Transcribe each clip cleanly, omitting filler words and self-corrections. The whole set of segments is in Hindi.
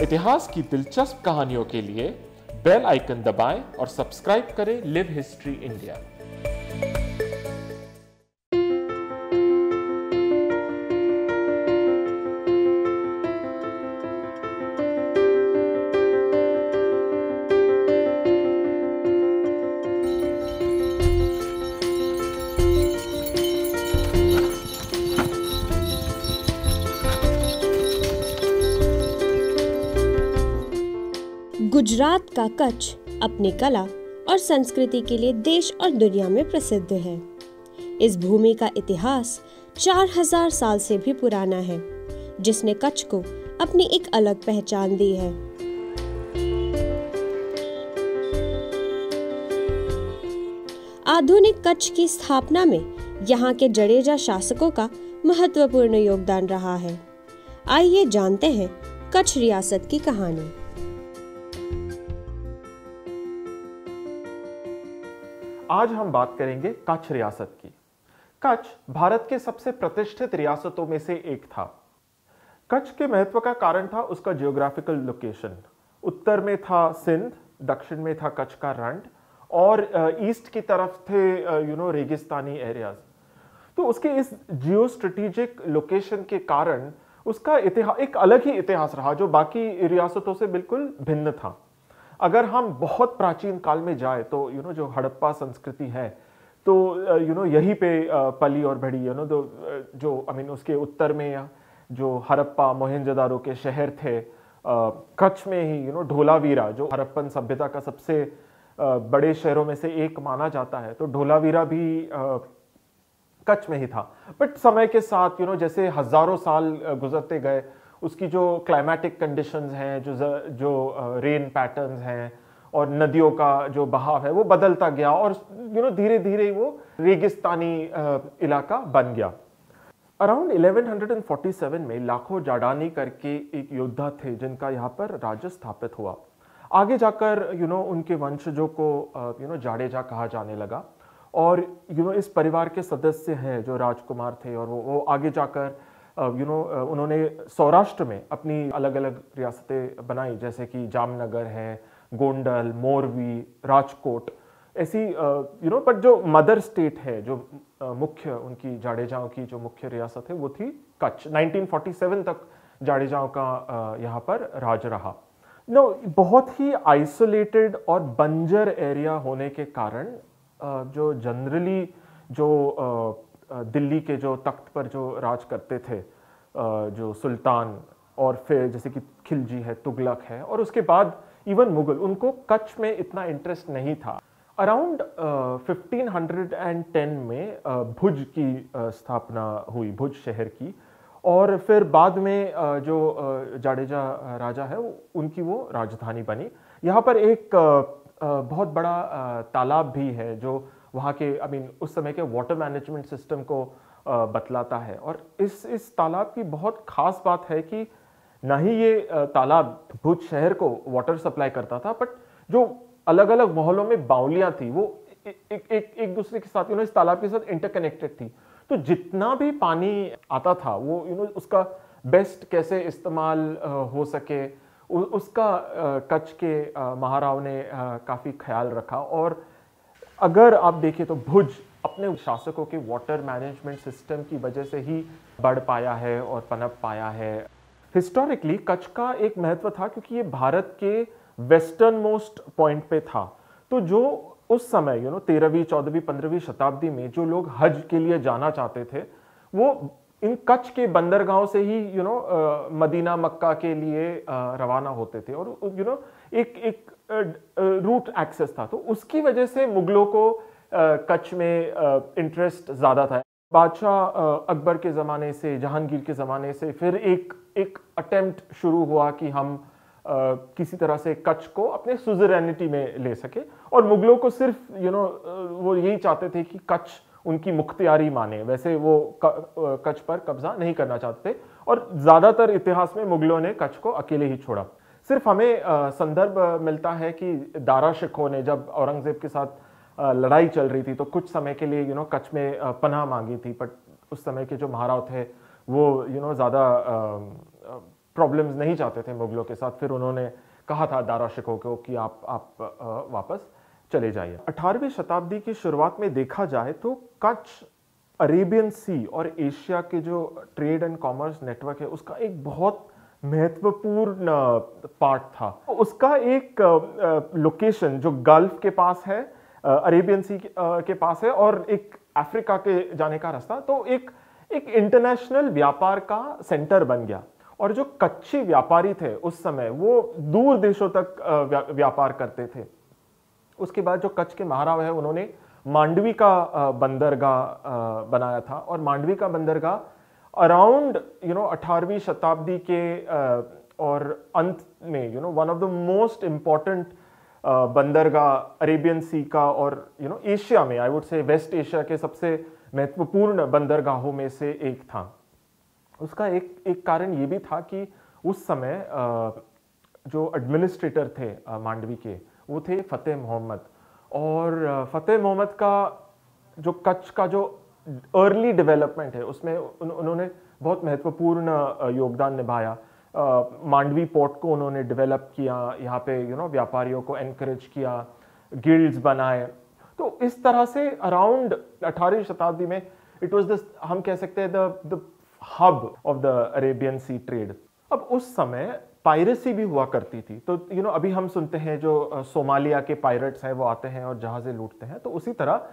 इतिहास की दिलचस्प कहानियों के लिए बेल आइकन दबाएं और सब्सक्राइब करें लिव हिस्ट्री इंडिया। गुजरात का कच्छ अपनी कला और संस्कृति के लिए देश और दुनिया में प्रसिद्ध है। इस भूमि का इतिहास 4000 साल से भी पुराना है, जिसने कच्छ को अपनी एक अलग पहचान दी है। आधुनिक कच्छ की स्थापना में यहाँ के जडेजा शासकों का महत्वपूर्ण योगदान रहा है। आइए जानते हैं कच्छ रियासत की कहानी। आज हम बात करेंगे कच्छ रियासत की। कच्छ भारत के सबसे प्रतिष्ठित रियासतों में से एक था। कच्छ के महत्व का कारण था उसका जियोग्राफिकल लोकेशन। उत्तर में था सिंध, दक्षिण में था कच्छ का रण और ईस्ट की तरफ थे रेगिस्तानी एरियाज। तो उसके इस जियो स्ट्रेटेजिक लोकेशन के कारण उसका इतिहास एक अलग ही इतिहास रहा, जो बाकी रियासतों से बिल्कुल भिन्न था। अगर हम बहुत प्राचीन काल में जाए तो जो हड़प्पा संस्कृति है, तो यहीं पे पली और बढ़ी। जो उसके उत्तर में जो हड़प्पा मोहनजोदारो के शहर थे, कच्छ में ही ढोलावीरा, जो हड़प्पन सभ्यता का सबसे बड़े शहरों में से एक माना जाता है, तो ढोलावीरा भी कच्छ में ही था। बट समय के साथ जैसे हजारों साल गुजरते गए, उसकी जो क्लाइमेटिक कंडीशंस हैं, जो रेन पैटर्न्स हैं और नदियों का जो बहाव है, वो बदलता गया और धीरे धीरे वो रेगिस्तानी इलाका बन गया। अराउंड 1147 में लाखो जाडानी करके एक योद्धा थे, जिनका यहाँ पर राज्य स्थापित हुआ। आगे जाकर उनके वंशजों को जाडेजा कहा जाने लगा और इस परिवार के सदस्य हैं जो राजकुमार थे, और वो आगे जाकर उन्होंने सौराष्ट्र में अपनी अलग अलग रियासतें बनाई, जैसे कि जामनगर है, गोंडल, मोरवी, राजकोट, ऐसी पर जो मदर स्टेट है, जो मुख्य उनकी जाडेजाओं की जो मुख्य रियासत है, वो थी कच्छ। 1947 तक जाडेजाओं का यहाँ पर राज रहा। बहुत ही आइसोलेटेड और बंजर एरिया होने के कारण जो जनरली जो दिल्ली के जो तख्त पर जो राज करते थे, जो सुल्तान और फिर जैसे कि खिलजी है, तुगलक है, और उसके बाद इवन मुगल, उनको कच्छ में इतना इंटरेस्ट नहीं था। अराउंड 1510 में भुज की स्थापना हुई, भुज शहर की, और फिर बाद में जो जाडेजा राजा है उनकी वो राजधानी बनी। यहाँ पर एक बहुत बड़ा तालाब भी है, जो वहाँ के उस समय के वाटर मैनेजमेंट सिस्टम को बतलाता है। और इस तालाब की बहुत खास बात है कि ना ही ये तालाब भुज शहर को वाटर सप्लाई करता था, बट जो अलग अलग मोहल्लों में बावलियां थी, वो एक दूसरे के साथ इस तालाब के साथ इंटरकनेक्टेड थी। तो जितना भी पानी आता था, वो उसका बेस्ट कैसे इस्तेमाल हो सके, उसका कच्छ के महाराव ने काफ़ी ख्याल रखा। और अगर आप देखें तो भुज अपने शासकों के वाटर मैनेजमेंट सिस्टम की वजह से ही बढ़ पाया है और पनप पाया है। हिस्टोरिकली कच्छ का एक महत्व था क्योंकि ये भारत के वेस्टर्न मोस्ट पॉइंट पे था। तो जो उस समय 13वीं 14वीं 15वीं शताब्दी में जो लोग हज के लिए जाना चाहते थे, वो इन कच्छ के बंदरगांव से ही मदीना मक्का के लिए रवाना होते थे, और एक रूट एक्सेस था। तो उसकी वजह से मुगलों को कच्छ में इंटरेस्ट ज़्यादा था। बादशाह अकबर के ज़माने से, जहांगीर के ज़माने से फिर एक अटेम्प्ट शुरू हुआ कि हम किसी तरह से कच्छ को अपने सुज़रेनिटी में ले सके, और मुगलों को सिर्फ वो यही चाहते थे कि कच्छ उनकी मुख्तियारी माने। वैसे वो कच्छ पर कब्जा नहीं करना चाहते, और ज़्यादातर इतिहास में मुगलों ने कच्छ को अकेले ही छोड़ा। सिर्फ हमें संदर्भ मिलता है कि दारा शिकोह ने जब औरंगजेब के साथ लड़ाई चल रही थी, तो कुछ समय के लिए कच्छ में पनाह मांगी थी, बट उस समय के जो महाराव थे वो ज़्यादा प्रॉब्लम्स नहीं चाहते थे मुगलों के साथ, फिर उन्होंने कहा था दारा शिकोह को कि आप वापस चले जाइए। 18वीं शताब्दी की शुरुआत में देखा जाए तो कच्छ अरेबियन सी और एशिया के जो ट्रेड एंड कॉमर्स नेटवर्क है उसका एक बहुत महत्वपूर्ण पार्ट था। उसका एक लोकेशन जो गल्फ के पास है, अरेबियन सी के पास है, और एक अफ्रीका के जाने का रास्ता, तो एक इंटरनेशनल व्यापार का सेंटर बन गया। और जो कच्ची व्यापारी थे उस समय वो दूर देशों तक व्यापार करते थे। उसके बाद जो कच्छ के महाराव है उन्होंने मांडवी का बंदरगाह बनाया था, और मांडवी का बंदरगाह अराउंड 18वीं शताब्दी के और अंत में one of the most important बंदरगाह अरेबियन सी का, और एशिया में, I would say west Asia के सबसे महत्वपूर्ण बंदरगाहों में से एक था। उसका एक कारण ये भी था कि उस समय जो एडमिनिस्ट्रेटर थे मांडवी के, वो थे फतेह मोहम्मद। और फतेह मोहम्मद का जो कच्छ का जो अर्ली डेवलपमेंट है उसमें उन्होंने बहुत महत्वपूर्ण योगदान निभाया। मांडवी पोर्ट को उन्होंने डेवलप किया, यहाँ पे व्यापारियों को एनकरेज किया, गिल्ड्स बनाए। तो इस तरह से अराउंड 18वीं शताब्दी में इट वाज दिस, हम कह सकते हैं the hub of the Arabian sea trade. अब उस समय पायरेसी भी हुआ करती थी। तो अभी हम सुनते हैं जो सोमालिया के पायरेट्स हैं वो आते हैं और जहाजें लूटते हैं, तो उसी तरह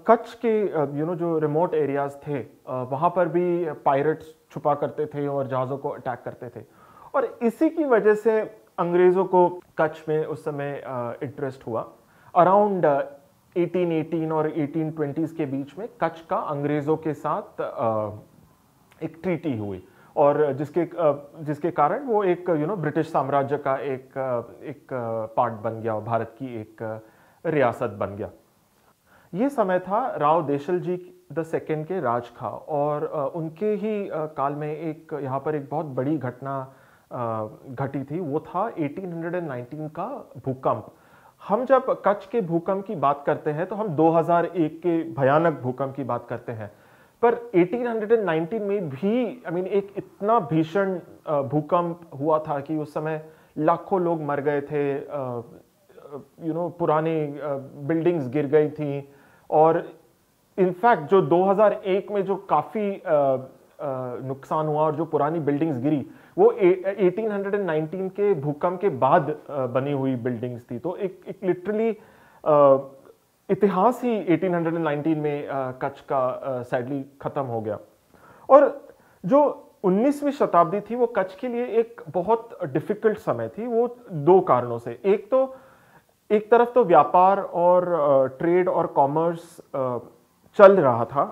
कच्छ के जो रिमोट एरियाज थे वहाँ पर भी पायरेट्स छुपा करते थे और जहाज़ों को अटैक करते थे। और इसी की वजह से अंग्रेज़ों को कच्छ में उस समय इंटरेस्ट हुआ। अराउंड 1818 और 1820s के बीच में कच्छ का अंग्रेज़ों के साथ एक ट्रीटी हुई, और जिसके कारण वो एक ब्रिटिश साम्राज्य का एक पार्ट बन गया और भारत की एक रियासत बन गया। ये समय था राव देशल जी द सेकेंड के राज का, और उनके ही काल में यहाँ पर एक बहुत बड़ी घटना घटी थी। वो था 1819 का भूकंप। हम जब कच्छ के भूकंप की बात करते हैं तो हम 2001 के भयानक भूकंप की बात करते हैं, पर 1819 में भी एक इतना भीषण भूकंप हुआ था कि उस समय लाखों लोग मर गए थे, पुरानी बिल्डिंग्स गिर गई थी। और इनफैक्ट जो 2001 में जो काफ़ी नुकसान हुआ और जो पुरानी बिल्डिंग्स गिरी, वो 1819 के भूकंप के बाद बनी हुई बिल्डिंग्स थी। तो एक लिटरली इतिहास ही 1819 में कच्छ का सैडली खत्म हो गया। और जो 19वीं शताब्दी थी वो कच्छ के लिए एक बहुत डिफिकल्ट समय थी, वो दो कारणों से। एक तरफ तो व्यापार और ट्रेड और कॉमर्स चल रहा था।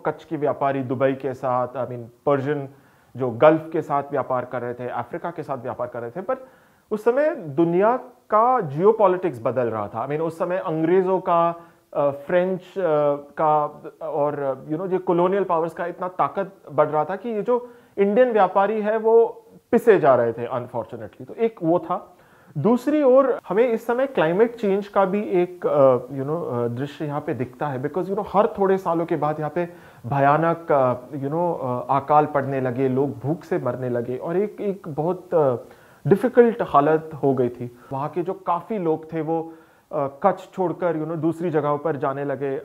कच्छ के व्यापारी दुबई के साथ, पर्शियन जो गल्फ के साथ व्यापार कर रहे थे, अफ्रीका के साथ व्यापार कर रहे थे। पर उस समय दुनिया का जियोपॉलिटिक्स बदल रहा था। उस समय अंग्रेजों का, फ्रेंच का और जो कॉलोनियल पावर्स का इतना ताकत बढ़ रहा था कि ये जो इंडियन व्यापारी है वो पिसे जा रहे थे अनफॉर्चुनेटली। तो एक वो था। दूसरी ओर हमें इस समय क्लाइमेट चेंज का भी एक दृश्य यहाँ पे दिखता है, बिकॉज हर थोड़े सालों के बाद यहाँ पे भयानक अकाल पड़ने लगे, लोग भूख से मरने लगे, और एक बहुत डिफिकल्ट हालत हो गई थी। वहाँ के जो काफ़ी लोग थे वो कच्छ छोड़कर दूसरी जगहों पर जाने लगे।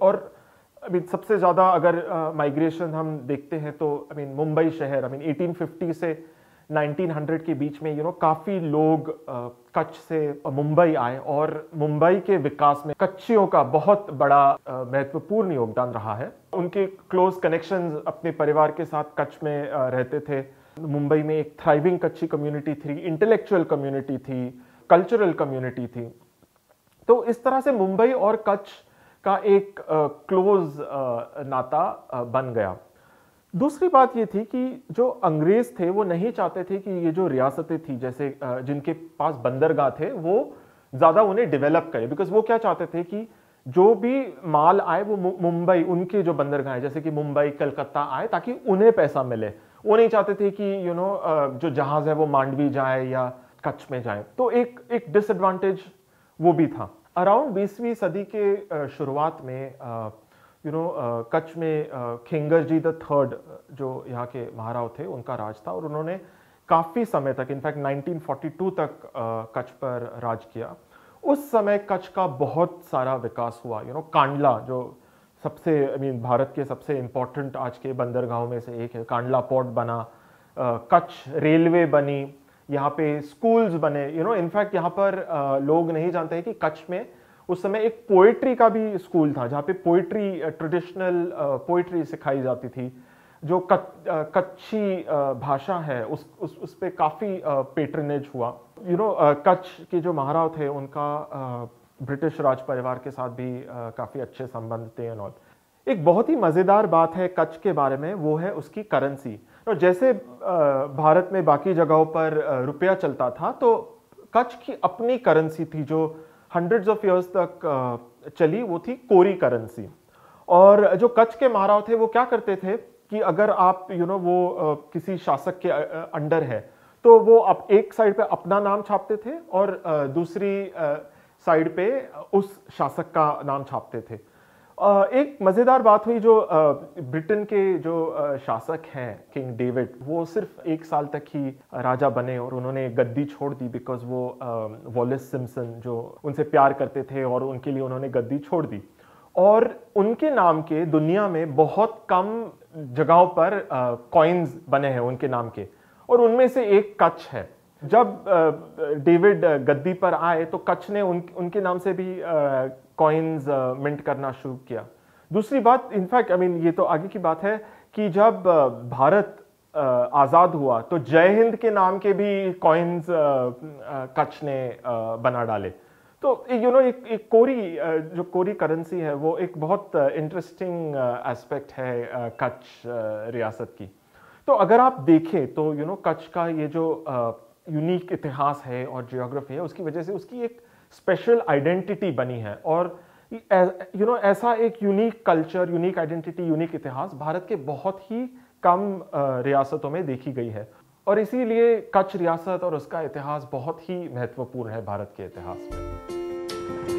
और सबसे ज़्यादा अगर माइग्रेशन हम देखते हैं तो मुंबई शहर 1850 से 1900 के बीच में काफ़ी लोग कच्छ से मुंबई आए, और मुंबई के विकास में कच्चियों का बहुत बड़ा महत्वपूर्ण योगदान रहा है। उनके क्लोज कनेक्शंस अपने परिवार के साथ कच्छ में रहते थे। मुंबई में एक थ्राइविंग कच्ची कम्युनिटी थी, इंटेलेक्चुअल कम्युनिटी थी, कल्चरल कम्युनिटी थी। तो इस तरह से मुंबई और कच्छ का एक क्लोज नाता बन गया। दूसरी बात ये थी कि जो अंग्रेज थे वो नहीं चाहते थे कि ये जो रियासतें थी, जैसे जिनके पास बंदरगाह थे, वो ज़्यादा उन्हें डेवलप करें। बिकॉज वो क्या चाहते थे कि जो भी माल आए वो मुंबई, उनके जो बंदरगाह जैसे कि मुंबई, कलकत्ता आए, ताकि उन्हें पैसा मिले। वो नहीं चाहते थे कि जो जहाज है वो मांडवी जाए या कच्छ में जाए। तो एक डिसएडवांटेज वो भी था। अराउंड 20वीं सदी के शुरुआत में कच्छ में खिंगर जी द थर्ड जो यहाँ के महाराव थे उनका राज था, और उन्होंने काफ़ी समय तक, इनफैक्ट 1942 तक कच्छ पर राज किया। उस समय कच्छ का बहुत सारा विकास हुआ। कांडला जो सबसे भारत के सबसे इम्पोर्टेंट आज के बंदरगाहों में से एक है, कांडला पोर्ट बना, कच्छ रेलवे बनी, यहाँ पे स्कूल्स बने। इनफैक्ट यहाँ पर लोग नहीं जानते हैं कि कच्छ में उस समय एक पोएट्री का भी स्कूल था, जहाँ पे पोएट्री, ट्रेडिशनल पोएट्री सिखाई जाती थी। जो कच्छी भाषा है उस पे काफ़ी पेट्रनेज हुआ। कच्छ के जो महाराव थे उनका ब्रिटिश राज परिवार के साथ भी काफ़ी अच्छे संबंध थे। एक बहुत ही मज़ेदार बात है कच्छ के बारे में, वो है उसकी करेंसी। जैसे भारत में बाकी जगहों पर रुपया चलता था, तो कच्छ की अपनी करेंसी थी जो हंड्रेड्स ऑफ ईयर्स तक चली, वो थी कोरी करेंसी। और जो कच्छ के महाराव थे वो क्या करते थे कि अगर आप वो किसी शासक के अंडर है, तो वो आप एक साइड पे अपना नाम छापते थे और दूसरी साइड पे उस शासक का नाम छापते थे। एक मज़ेदार बात हुई, जो ब्रिटेन के जो शासक हैं किंग डेविड, वो सिर्फ 1 साल तक ही राजा बने और उन्होंने गद्दी छोड़ दी, बिकॉज वो वॉलेस सिम्पसन जो उनसे प्यार करते थे और उनके लिए उन्होंने गद्दी छोड़ दी। और उनके नाम के दुनिया में बहुत कम जगहों पर कॉइन्स बने हैं उनके नाम के, और उनमें से एक कच्छ है। जब डेविड गद्दी पर आए तो कच्छ ने उनके नाम से भी कॉइन्स मिंट करना शुरू किया। दूसरी बात, इनफैक्ट ये तो आगे की बात है कि जब भारत आज़ाद हुआ तो जय हिंद के नाम के भी कॉइन्स कच्छ ने बना डाले। तो एक कोरी जो कोरी करेंसी है वो एक बहुत इंटरेस्टिंग एस्पेक्ट है कच्छ रियासत की। तो अगर आप देखें तो कच्छ का ये जो यूनिक इतिहास है और जियोग्राफी है, उसकी वजह से उसकी एक स्पेशल आइडेंटिटी बनी है। और ऐसा एक unique culture, unique identity, unique इतिहास भारत के बहुत ही कम रियासतों में देखी गई है, और इसीलिए कच्छ रियासत और उसका इतिहास बहुत ही महत्वपूर्ण है भारत के इतिहास में।